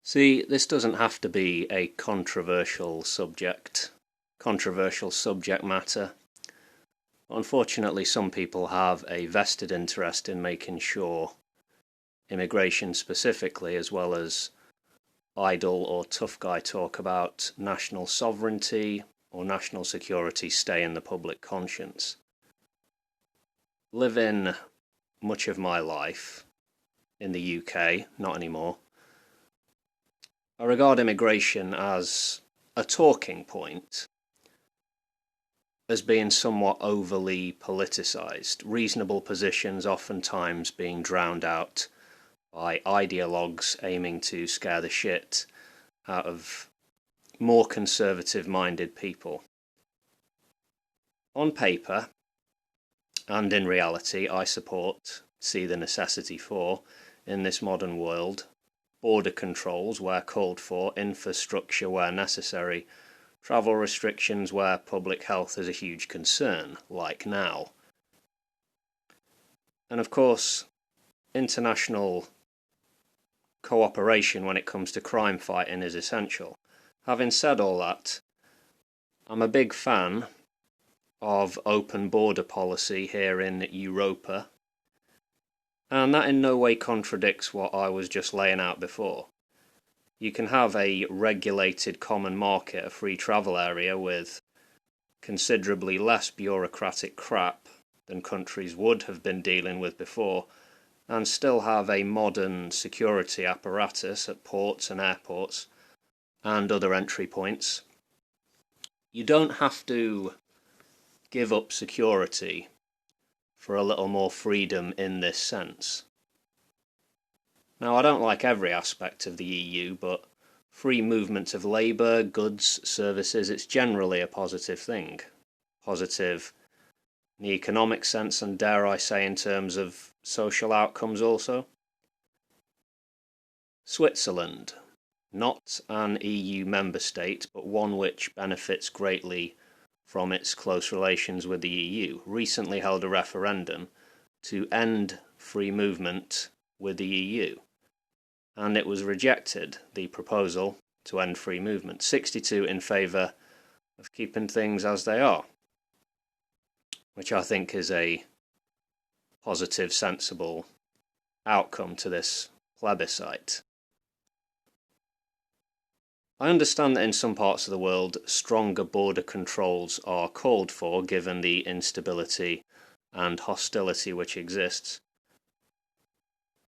See, this doesn't have to be a controversial subject matter. Unfortunately, some people have a vested interest in making sure immigration specifically, as well as idle or tough guy talk about national sovereignty or national security, stay in the public conscience. Living much of my life in the UK, not anymore, I regard immigration as a talking point, as being somewhat overly politicised, reasonable positions oftentimes being drowned out by ideologues aiming to scare the shit out of more conservative-minded people. On paper, and in reality, I see the necessity for, in this modern world, border controls where called for, infrastructure where necessary, travel restrictions where public health is a huge concern, like now. And of course, international cooperation when it comes to crime fighting is essential. Having said all that, I'm a big fan of open border policy here in Europa, and that in no way contradicts what I was just laying out before. You can have a regulated common market, a free travel area with considerably less bureaucratic crap than countries would have been dealing with before, and still have a modern security apparatus at ports and airports and other entry points. You don't have to give up security for a little more freedom in this sense. Now, I don't like every aspect of the EU, but free movement of labour, goods, services, it's generally a positive thing. Positive in the economic sense, and dare I say in terms of social outcomes also. Switzerland, not an EU member state, but one which benefits greatly from its close relations with the EU, recently held a referendum to end free movement with the EU. And it was rejected, the proposal to end free movement. 62 in favour of keeping things as they are, which I think is a positive, sensible outcome to this plebiscite. I understand that in some parts of the world, stronger border controls are called for given the instability and hostility which exists.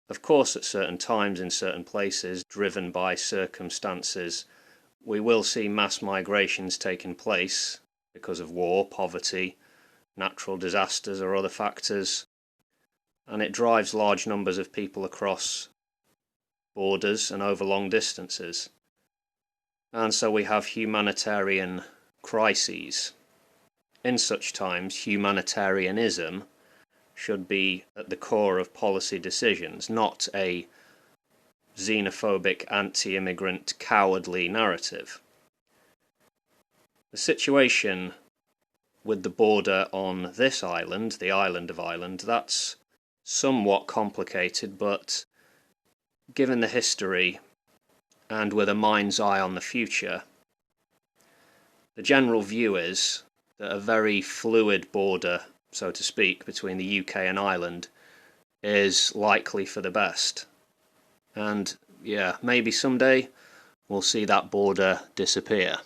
Of course, at certain times in certain places, driven by circumstances, we will see mass migrations taking place because of war, poverty, natural disasters or other factors, and it drives large numbers of people across borders and over long distances. And so we have humanitarian crises. In such times, humanitarianism should be at the core of policy decisions, not a xenophobic, anti-immigrant, cowardly narrative. The situation with the border on this island, the island of Ireland, that's somewhat complicated, but given the history and with a mind's eye on the future, the general view is that a very fluid border, so to speak, between the UK and Ireland is likely for the best. And yeah, maybe someday we'll see that border disappear.